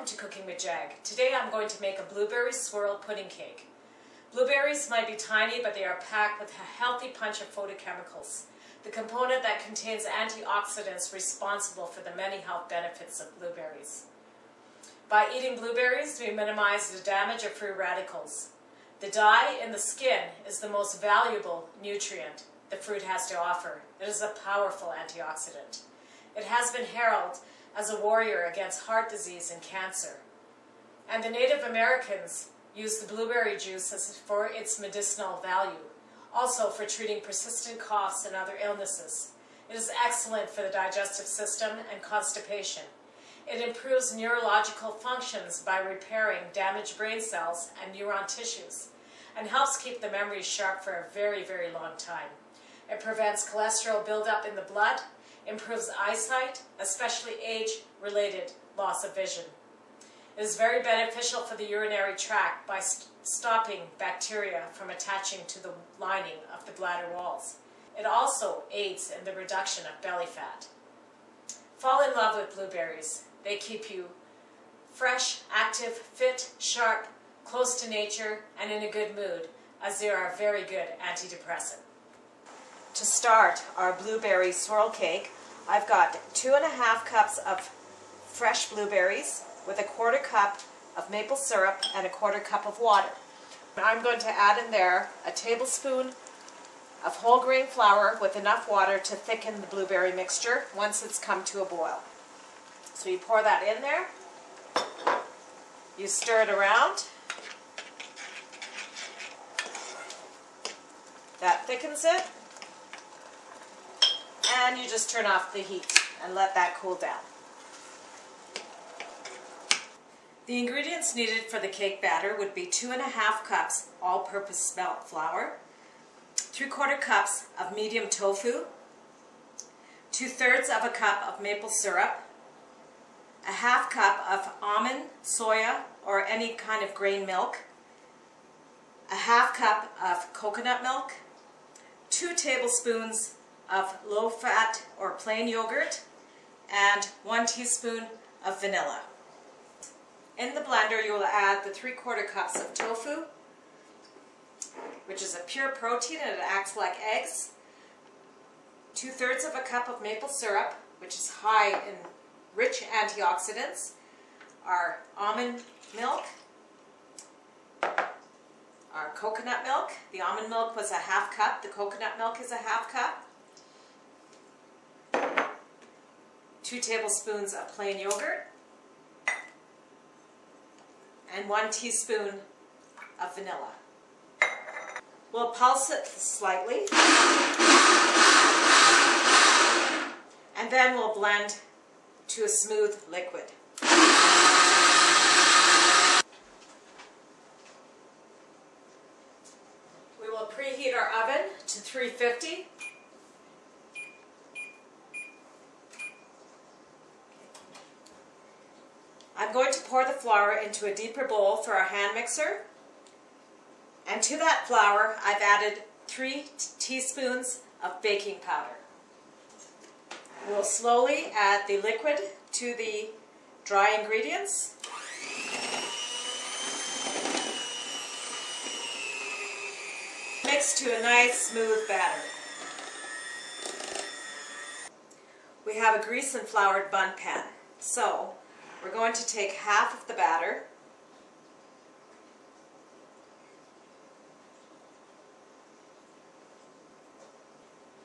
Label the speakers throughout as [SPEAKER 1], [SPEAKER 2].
[SPEAKER 1] to Cooking with Jag. Today I'm going to make a blueberry swirl pudding cake. Blueberries might be tiny, but they are packed with a healthy punch of phytochemicals, the component that contains antioxidants responsible for the many health benefits of blueberries. By eating blueberries, we minimize the damage of free radicals. The dye in the skin is the most valuable nutrient the fruit has to offer. It is a powerful antioxidant. It has been heralded as a warrior against heart disease and cancer. And the Native Americans used the blueberry juice for its medicinal value, also for treating persistent coughs and other illnesses. It is excellent for the digestive system and constipation. It improves neurological functions by repairing damaged brain cells and neuron tissues, and helps keep the memory sharp for a very, very long time. It prevents cholesterol buildup in the blood, improves eyesight, especially age-related loss of vision. It is very beneficial for the urinary tract by stopping bacteria from attaching to the lining of the bladder walls. It also aids in the reduction of belly fat. Fall in love with blueberries. They keep you fresh, active, fit, sharp, close to nature, and in a good mood, as they are a very good antidepressant. To start our blueberry swirl cake, I've got 2½ cups of fresh blueberries with 1/4 cup of maple syrup and 1/4 cup of water. I'm going to add in there a tablespoon of whole grain flour with enough water to thicken the blueberry mixture once it's come to a boil. So you pour that in there, you stir it around, that thickens it, and you just turn off the heat and let that cool down. The ingredients needed for the cake batter would be 2½ cups all-purpose melt flour, 3/4 cups of medium tofu, 2/3 of a cup of maple syrup, 1/2 cup of almond, soya, or any kind of grain milk, 1/2 cup of coconut milk, 2 tablespoons of low-fat or plain yogurt, and 1 teaspoon of vanilla. In the blender, you will add the 3/4 cups of tofu, which is a pure protein and it acts like eggs, 2/3 of a cup of maple syrup, which is high in rich antioxidants, our almond milk, our coconut milk. The almond milk was 1/2 cup, the coconut milk is 1/2 cup, 2 tablespoons of plain yogurt, and 1 teaspoon of vanilla. We'll pulse it slightly, and then we'll blend to a smooth liquid. We will preheat our oven to 350. I'm going to pour the flour into a deeper bowl for our hand mixer, and to that flour I've added 3 teaspoons of baking powder. We'll slowly add the liquid to the dry ingredients. Mix to a nice smooth batter. We have a grease and floured bun pan, so we're going to take half of the batter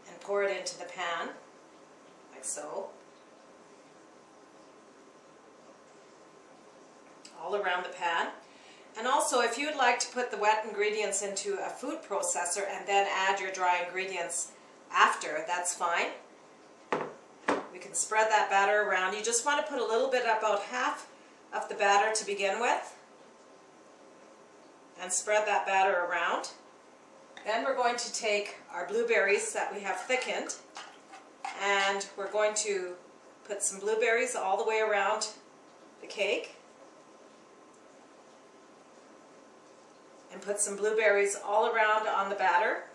[SPEAKER 1] and pour it into the pan, like so, all around the pan. And also, if you would like to put the wet ingredients into a food processor and then add your dry ingredients after, that's fine. We can spread that batter around. You just want to put a little bit, about half of the batter to begin with, and spread that batter around. Then we're going to take our blueberries that we have thickened, and we're going to put some blueberries all the way around the cake, and put some blueberries all around on the batter.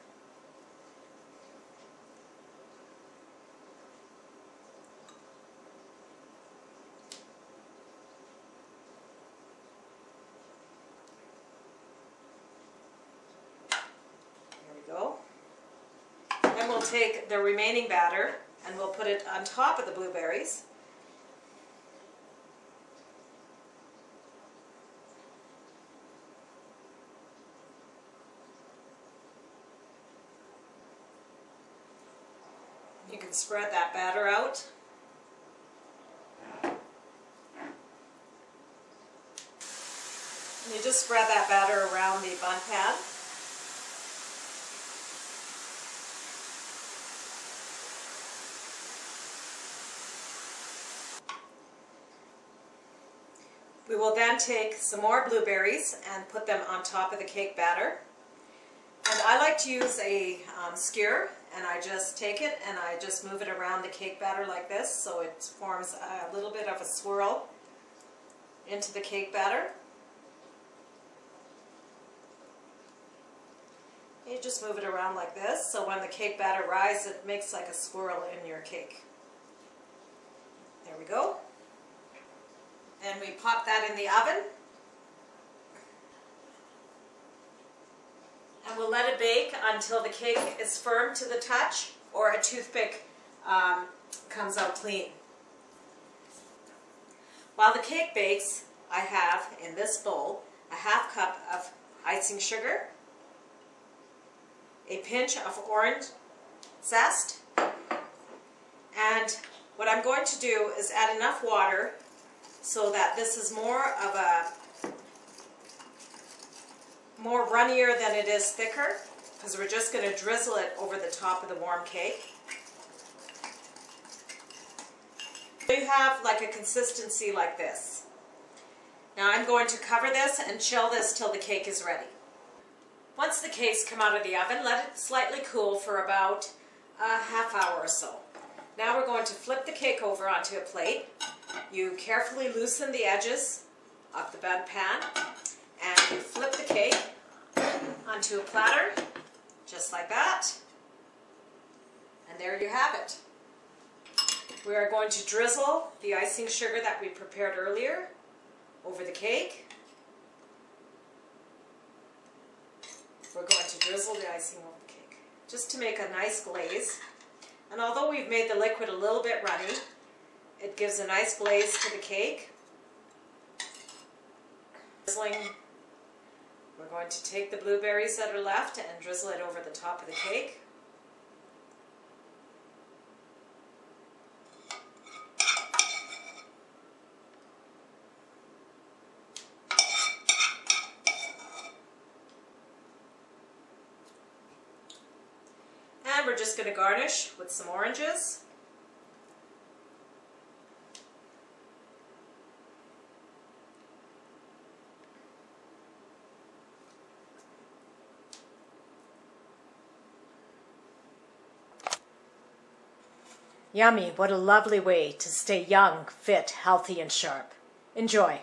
[SPEAKER 1] Then we'll take the remaining batter and we'll put it on top of the blueberries. You can spread that batter out. You just spread that batter around the bun pan. We will then take some more blueberries and put them on top of the cake batter. And I like to use a skewer, and I just take it and I just move it around the cake batter like this, so it forms a little bit of a swirl into the cake batter. You just move it around like this, so when the cake batter rises, it makes like a swirl in your cake. There we go. And we pop that in the oven. And we'll let it bake until the cake is firm to the touch or a toothpick comes out clean. While the cake bakes, I have in this bowl a half cup of icing sugar, a pinch of orange zest, and what I'm going to do is add enough water so that this is more runnier than it is thicker, because we're just going to drizzle it over the top of the warm cake. So you have like a consistency like this. Now I'm going to cover this and chill this till the cake is ready. Once the cakes come out of the oven, let it slightly cool for about a half hour or so. Now we're going to flip the cake over onto a plate. You carefully loosen the edges of the bun pan and you flip the cake onto a platter, just like that. And there you have it. We are going to drizzle the icing sugar that we prepared earlier over the cake. We're going to drizzle the icing over the cake just to make a nice glaze. And although we've made the liquid a little bit runny, it gives a nice glaze to the cake. Drizzling. We're going to take the blueberries that are left and drizzle it over the top of the cake. And we're just going to garnish with some oranges. Yummy, what a lovely way to stay young, fit, healthy, and sharp. Enjoy.